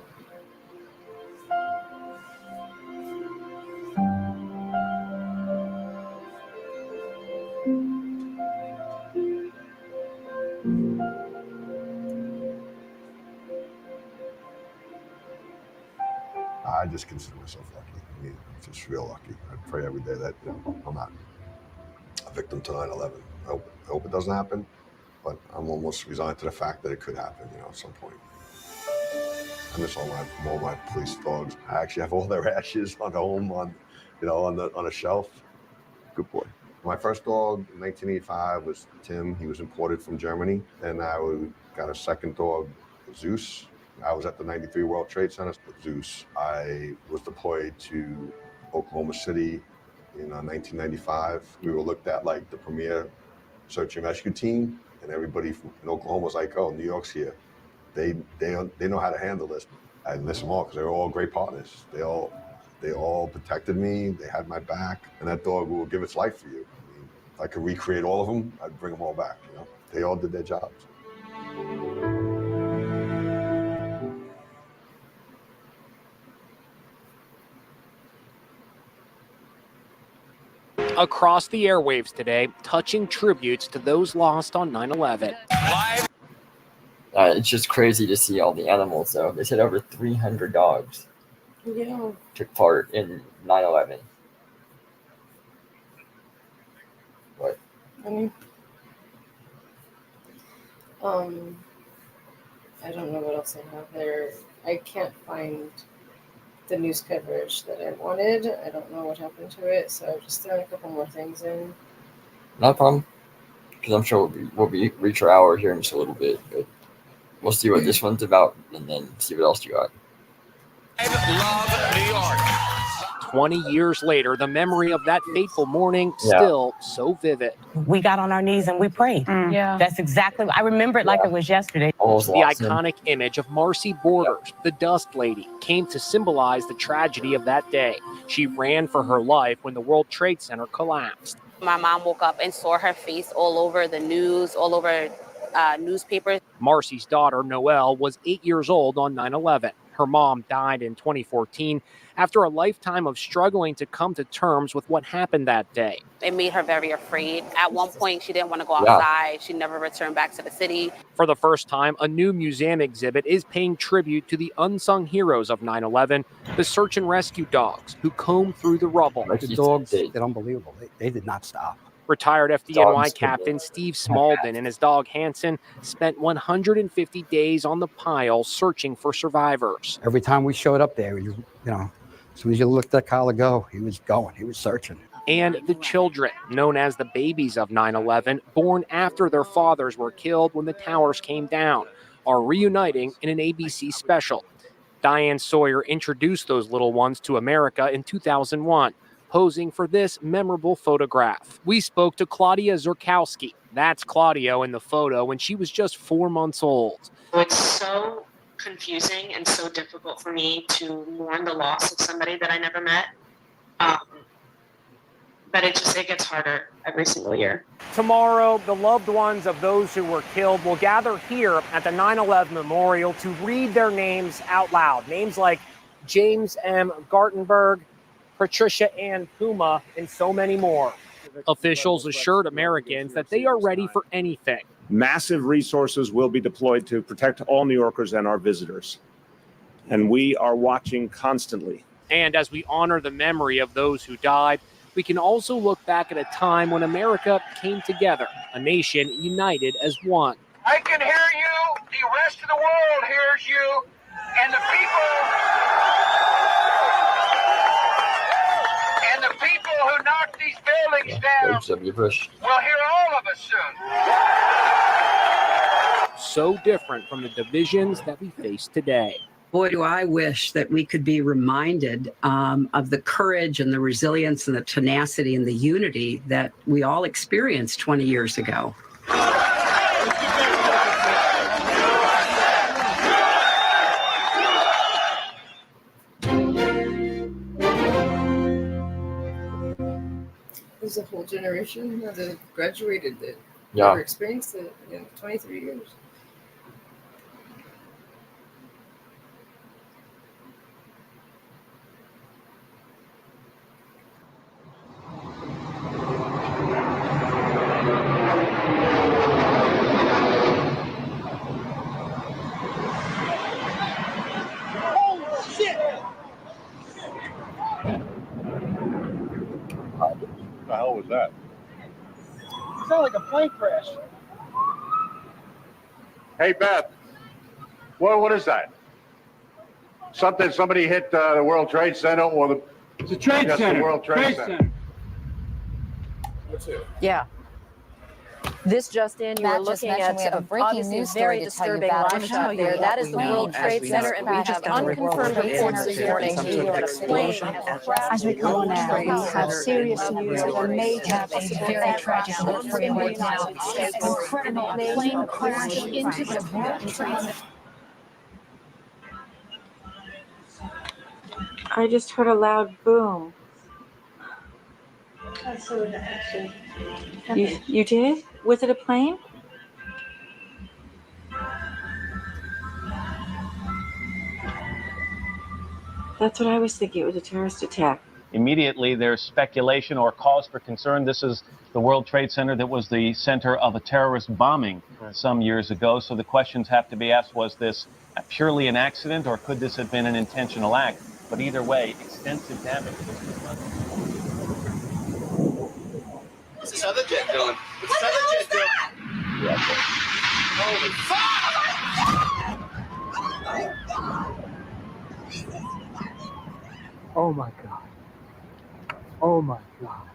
I just consider myself lucky. I mean, just real lucky. I pray every day that I'm not a victim to 9/11. I hope it doesn't happen, but I'm almost resigned to the fact that it could happen, at some point. I miss all my police dogs. I actually have all their ashes on home on a shelf. Good boy. My first dog in 1985 was Tim. He was imported from Germany, and I got a second dog, Zeus. I was at the 93 World Trade Center with Zeus. I was deployed to Oklahoma City in 1995. We were looked at like the premier search and rescue team, and everybody in Oklahoma was like, "Oh, New York's here. They know how to handle this." I miss them all because they were all great partners. They all protected me. They had my back, and that dog will give its life for you. I mean, if I could recreate all of them, I'd bring them all back. They all did their jobs.
Across the airwaves today, touching tributes to those lost on 9/11.
It's just crazy to see all the animals, though. They said over 300 dogs took part in 9/11. What?
I mean, I don't know what else I have there. I can't find the news coverage that I wanted. I don't know what happened to it, so I've just thrown a couple more things in.
No problem, because I'm sure we'll reach our hour here in just a little bit, but we'll see what this one's about and then see what else you got.
Love New York. 20 years later, the memory of that fateful morning still so vivid.
We got on our knees and we prayed.
Yeah.
That's exactly, I remember it like it was yesterday.
The iconic image of Marcy Borders, the Dust Lady, came to symbolize the tragedy of that day. She ran for her life when the World Trade Center collapsed.
My mom woke up and saw her face all over the news, all over newspapers.
Marcy's daughter, Noelle, was 8 years old on 9/11. Her mom died in 2014 after a lifetime of struggling to come to terms with what happened that day.
It made her very afraid. At one point, she didn't want to go outside. She never returned back to the city.
For the first time, a new museum exhibit is paying tribute to the unsung heroes of 9/11, the search and rescue dogs who combed through the rubble.
The dogs did unbelievable. They did not stop.
Retired FDNY captain Steve Smalden and his dog Hanson spent 150 days on the pile searching for survivors.
Every time we showed up there, as soon as you looked at Collar go, he was going, he was searching.
And the children, known as the babies of 9/11, born after their fathers were killed when the towers came down, are reuniting in an ABC special. Diane Sawyer introduced those little ones to America in 2001. Posing for this memorable photograph. We spoke to Claudia Zurkowski. That's Claudio in the photo when she was just 4 months old.
It's so confusing and so difficult for me to mourn the loss of somebody that I never met. But it gets harder every single year.
Tomorrow, the loved ones of those who were killed will gather here at the 9/11 Memorial to read their names out loud. Names like James M. Gartenberg, Patricia Ann Puma, and so many more. Officials assured Americans that they are ready for anything.
Massive resources will be deployed to protect all New Yorkers and our visitors. And we are watching constantly.
And as we honor the memory of those who died, we can also look back at a time when America came together, a nation united as one.
I can hear you. The rest of the world hears you. And the people who knocked these buildings down will hear all of us soon.
So different from the divisions that we face today.
Boy, do I wish that we could be reminded of the courage and the resilience and the tenacity and the unity that we all experienced 20 years ago.
There's a whole generation that have graduated that
Yeah.
never experienced it in 23 years.
What the hell was that?
It sounded like a plane crash.
Hey, Beth. What is that? Somebody hit the World Trade Center or the...
It's a trade center.
The World Trade Center. What's it?
Yeah. This just in, you
Matt
were
just
looking
mentioned
at
we have a breaking
obviously
news
very
story to tell you
disturbing
about.
live
I'm
shot
gonna
there.
tell you
That
what
is
we
the
know
World
as
Trade
we
Center,
know.
and
We
we
just
have
got a report
unconfirmed
from the
reports
center
this
here
morning
some sort of
that a
explosion.
As we come on now, we have serious news of a major very tragic story right now. Incredible plane crash into the World Trade Center.
I just heard a loud boom. You did? Was it a plane? That's what I was thinking. It was a terrorist attack.
Immediately, there's speculation or cause for concern. This is the World Trade Center that was the center of a terrorist bombing some years ago. So the questions have to be asked, was this purely an accident or could this have been an intentional act? But either way, extensive damage was done.
What's this other jet doing? What's this other jet doing? Holy fuck!
Oh my God. Oh my God.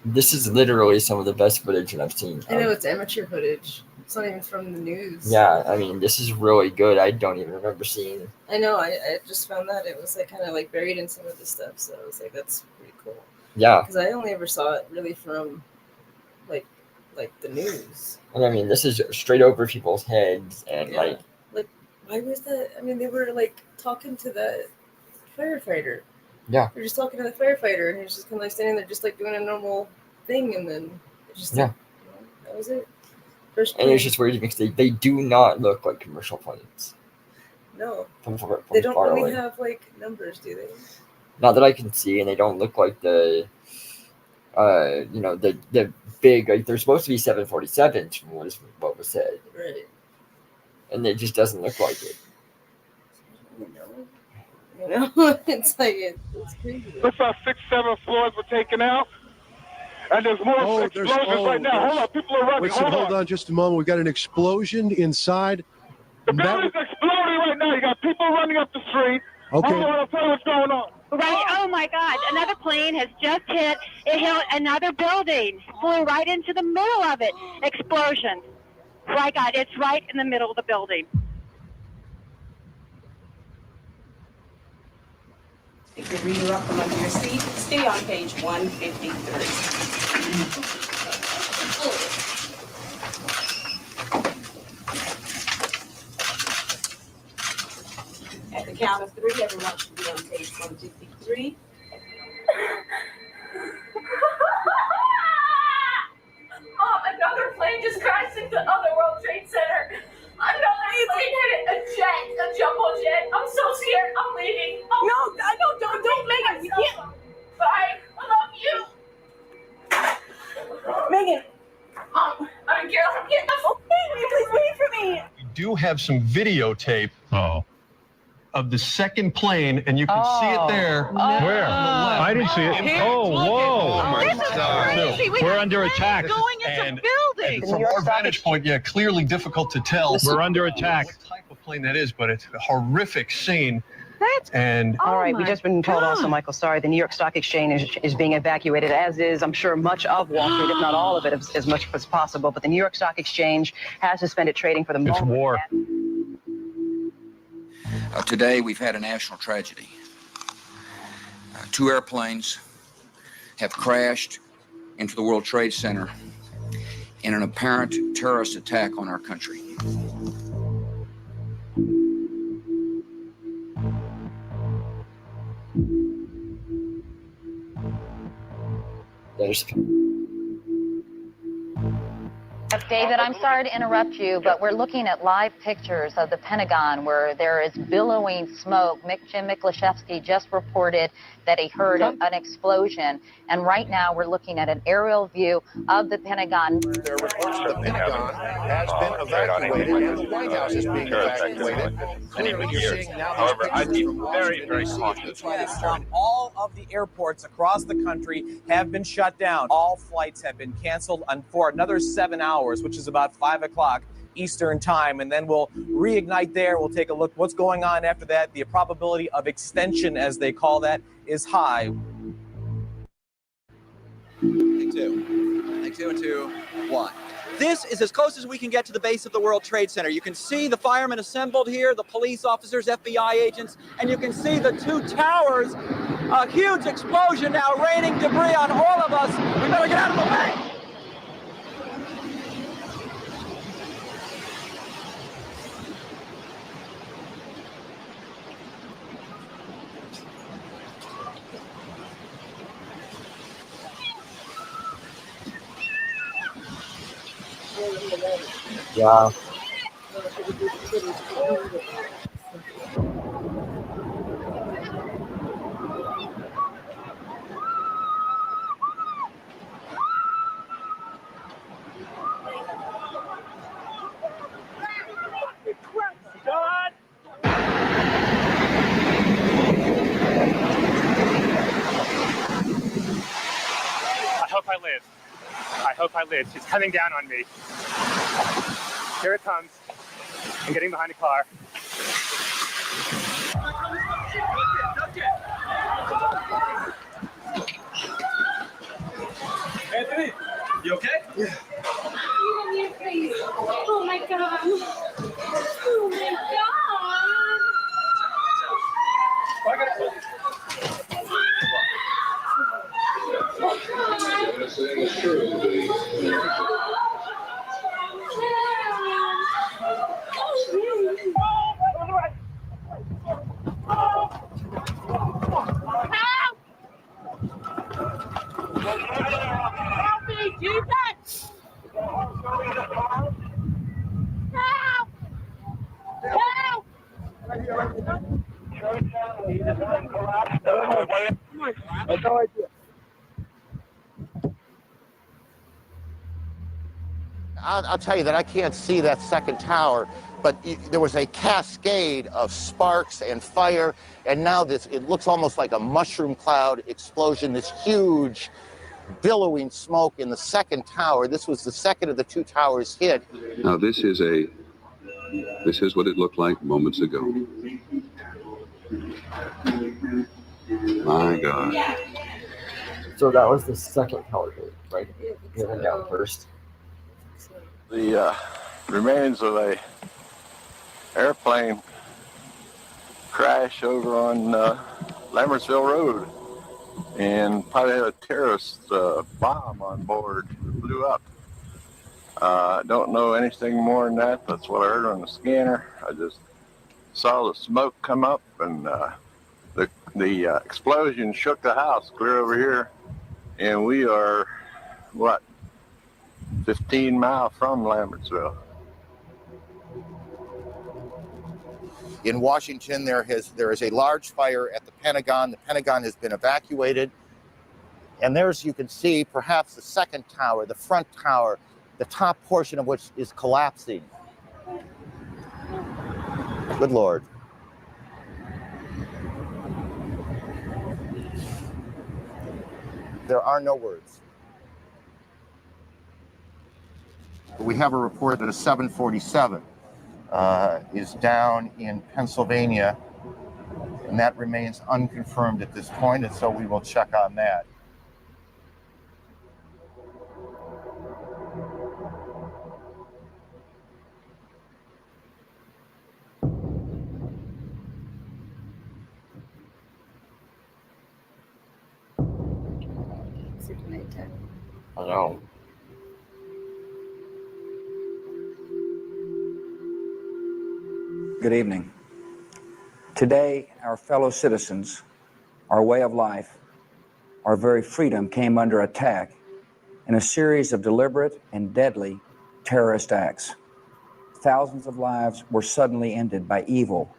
This is literally some of the best footage that I've seen.
I know it's amateur footage. It's not even from the news.
Yeah, I mean, this is really good. I don't even remember seeing.
I know. I just found that it was like kind of like buried in some of the stuff. So I was like, that's pretty cool.
Yeah.
Because I only ever saw it really from like the news.
And I mean, this is straight over people's heads, and
like why was that? I mean, they were like talking to the firefighter.
Yeah.
They're just talking to the firefighter, and he's just kind of like standing there, just like doing a normal thing, and then it just
yeah,
like, that was it. First
and it's just weird because they do not look like commercial planes.
No.
From
They don't
far
really
away.
have like numbers, do they?
Not that I can see, and they don't look like the the big, like they're supposed to be 747s from what was said.
Right.
And it just doesn't look like it.
You know, it's like it's crazy.
Looks like 6, 7 floors were taken out, and there's more explosions right now. Hold on, people are running.
Hold on just a moment. We've got an explosion inside.
The building's exploding right now. You got people running up the street.
Okay.
Hold on, I'll tell you what's going on.
Right. Oh my God! Another plane has just hit. It hit another building. Flew right into the middle of it. Explosion. My God! It's right in the middle of the building.
If you're reading up from under your seat, stay on page 153. At the count of 3, everyone should be on page 153.
Mom, another plane just crashed into the other World Trade Center. Another plane hit a jumbo jet. I'm so scared. I'm leaving. No, don't, Megan. You can't. Bye. I love you. Megan. Mom, I'm Carol. I'm getting the phone. Please wait for me.
We do have some videotape of the second plane, and you can see it there.
Where? I didn't see it. Oh, whoa.
This is crazy.
We're under attack.
Going into buildings.
From our vantage point, yeah, clearly difficult to tell.
We're under attack.
What type of plane that is, but it's a horrific scene.
All right, we've just been told also, Michael, sorry, the New York Stock Exchange is being evacuated, as is, I'm sure, much of Wall Street, if not all of it, as much as possible. But the New York Stock Exchange has suspended trading for the moment.
It's war.
Today, we've had a national tragedy. 2 airplanes have crashed into the World Trade Center in an apparent terrorist attack on our country.
David, I'm sorry to interrupt you, but we're looking at live pictures of the Pentagon where there is billowing smoke. Jim Miklashevsky just reported that he heard an explosion, and right now we're looking at an aerial view of the Pentagon.
There are reports the Pentagon has been evacuated and the White House is being evacuated. Clearly, you're seeing now these pictures from Washington,
very cautious. All of the airports across the country have been shut down. All flights have been canceled for another 7 hours, which is about 5 o'clock Eastern time, and then we'll reignite there. We'll take a look what's going on after that. The probability of extension, as they call that, is high.
Take 2 and 2, 1. This is as close as we can get to the base of the World Trade Center. You can see the firemen assembled here, the police officers, FBI agents, and you can see the 2 towers. A huge explosion now raining debris on all of us. We better get out of the way.
Yeah.
I hope I live. She's coming down on me. Here it comes. I'm getting behind the car.
Anthony, you okay?
Yeah. Oh my God. Oh my Help me, Jesus! Help! Help!
no idea.
I'll tell you that I can't see that second tower, but there was a cascade of sparks and fire, and now it looks almost like a mushroom cloud explosion, this huge billowing smoke in the second tower. This was the second of the two towers hit.
Now this is what it looked like moments ago. My God.
So that was the second tower hit, right? It went down first.
The remains of a airplane crash over on Lambertsville Road, and probably had a terrorist bomb on board that blew up. I don't know anything more than that. That's what I heard on the scanner. I just saw the smoke come up, and the explosion shook the house clear over here, and we are, 15 miles from Lambertsville.
In Washington, there is a large fire at the Pentagon. The Pentagon has been evacuated. And there's, you can see, perhaps the second tower, the front tower, the top portion of which is collapsing. Good Lord. There are no words. We have a report that a 747 is down in Pennsylvania, and that remains unconfirmed at this point, and so we will check on that.
I know.
Good evening. Today, our fellow citizens, our way of life, our very freedom came under attack in a series of deliberate and deadly terrorist acts. Thousands of lives were suddenly ended by evil,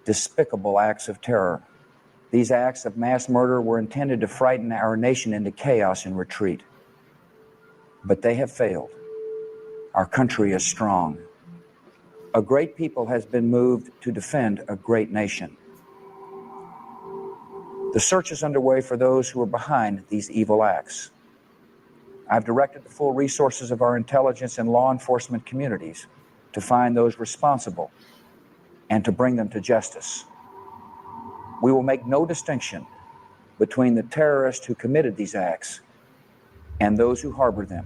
despicable acts of terror. These acts of mass murder were intended to frighten our nation into chaos and retreat. But they have failed. Our country is strong. A great people has been moved to defend a great nation. The search is underway for those who are behind these evil acts. I've directed the full resources of our intelligence and law enforcement communities to find those responsible and to bring them to justice. We will make no distinction between the terrorists who committed these acts and those who harbor them.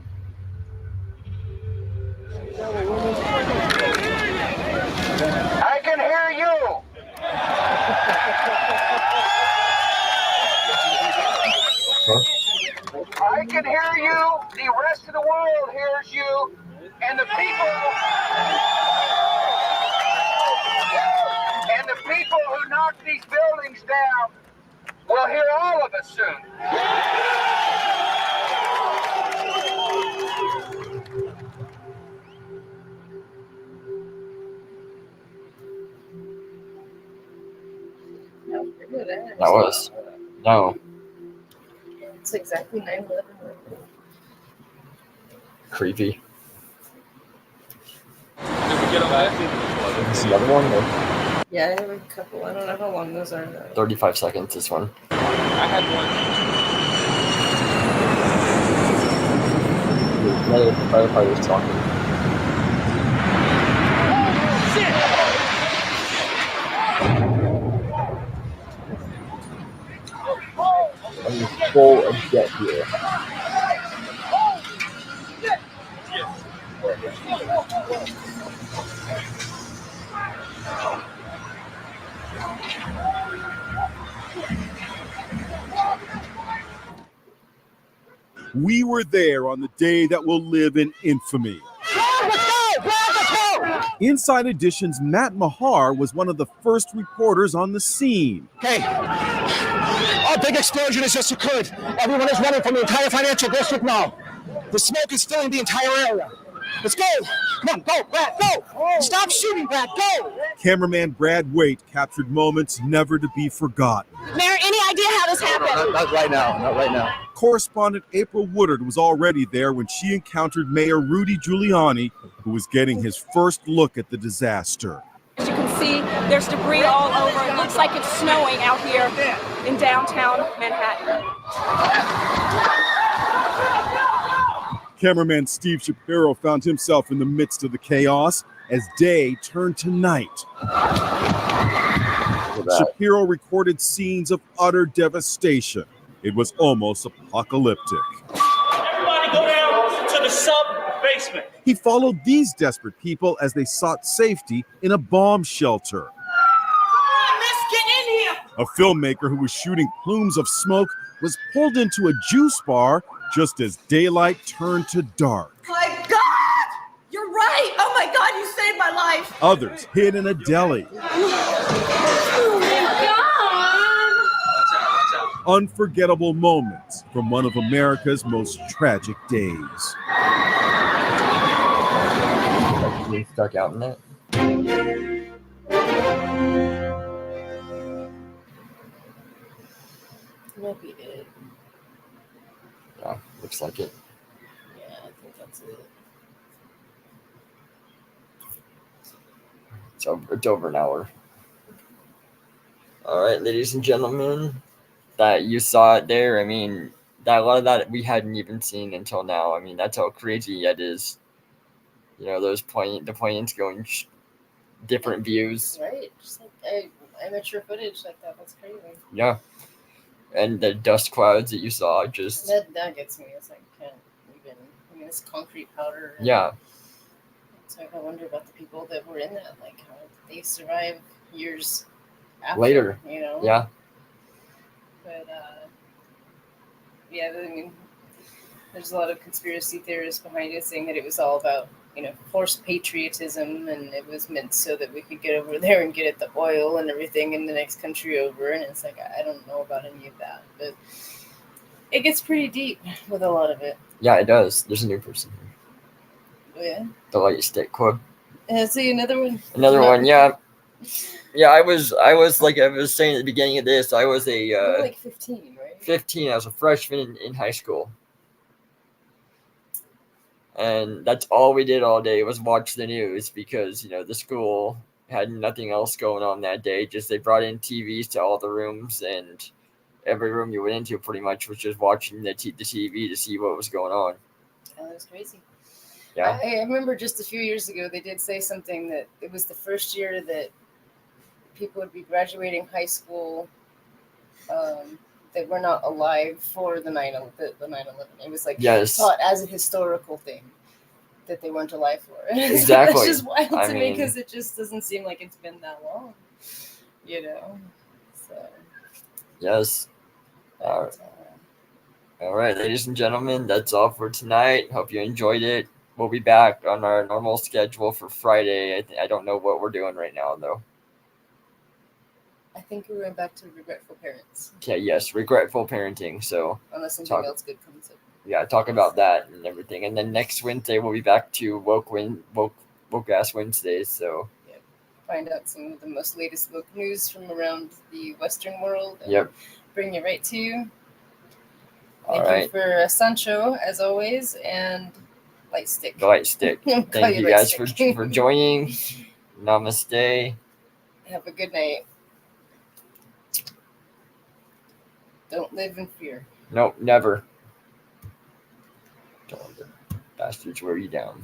I can hear you. I can hear you. The rest of the world hears you. And the people who knock these buildings down will hear all of us soon.
That was. No.
It's exactly 9/11.
Creepy.
Did we get them back?
This is the other one? Or
Yeah, I have a couple. I don't know how long those are.
35 seconds, this one.
I had one.
Another firefighter's talking. I'm full of jet here.
We were there on the day that will live in infamy. Inside Edition's Matt Mahar was one of the first reporters on the scene.
Okay, a big explosion has just occurred. Everyone is running from the entire financial district now. The smoke is filling the entire area.
Let's go. Come on, go, Brad, go. Stop shooting, Brad, go.
Cameraman Brad Waite captured moments never to be forgotten.
Mayor, any idea how this happened?
Not right now. Not right now.
Correspondent April Woodard was already there when she encountered Mayor Rudy Giuliani, who was getting his first look at the disaster.
As you can see, there's debris all over. It looks like it's snowing out here in downtown Manhattan.
Cameraman Steve Shapiro found himself in the midst of the chaos as day turned to night. Shapiro recorded scenes of utter devastation. It was almost apocalyptic.
Everybody go down to the sub-basement.
He followed these desperate people as they sought safety in a bomb shelter.
Come on, let's get in here.
A filmmaker who was shooting plumes of smoke was pulled into a juice bar just as daylight turned to dark.
My God! You're right! Oh my God, you saved my life!
Others hid in a deli.
Oh my God!
Unforgettable moments from one of America's most tragic days.
You stuck out in it?
Maybe it.
Yeah, looks like it.
Yeah, I think that's it.
It's over an hour. All right, ladies and gentlemen, that you saw it there. I mean, that a lot of that we hadn't even seen until now. I mean, that's how crazy it is. You know, the points going different views.
Right, just like amateur footage like that. That's crazy.
Yeah, and the dust clouds that you saw just
that gets me. It's like can't even. I mean, it's concrete powder.
Yeah.
So I wonder about the people that were in that. Like, how did they survive years after?
Later.
You know.
Yeah.
But yeah, I mean, there's a lot of conspiracy theorists behind it saying that it was all about, you know, forced patriotism, and it was meant so that we could get over there and get at the oil and everything in the next country over. And it's like, I don't know about any of that, but it gets pretty deep with a lot of it.
Yeah, it does. There's a new person here.
Oh, yeah.
The Light Stick Club.
See another one.
Another one, yeah. Yeah, I was like I was saying at the beginning of this, I was
You were like 15, right?
15. I was a freshman in high school. And that's all we did all day was watch the news because, you know, the school had nothing else going on that day. Just they brought in TVs to all the rooms, and every room you went into pretty much was just watching the TV to see what was going on.
Oh, that's crazy.
Yeah.
I remember just a few years ago, they did say something that it was the first year that people would be graduating high school that were not alive for the 9/11. It was like taught as a historical thing that they weren't alive for.
Exactly.
It's just wild to me because it just doesn't seem like it's been that long, you know. So.
Yes. All right, ladies and gentlemen, that's all for tonight. Hope you enjoyed it. We'll be back on our normal schedule for Friday. I don't know what we're doing right now, though.
I think we went back to regretful parents.
Okay, yes, regretful parenting. So
unless something else good comes up.
Yeah, talk about that and everything. And then next Wednesday we'll be back to woke ass Wednesdays. So
find out some of the most latest woke news from around the Western world. And bring it right to you. Thank you for Sancho as always, and Light Stick.
The Light Stick. Thank you guys for joining. Namaste.
Have a good night. Don't live in fear.
Nope, never. Don't let the bastards wear you down.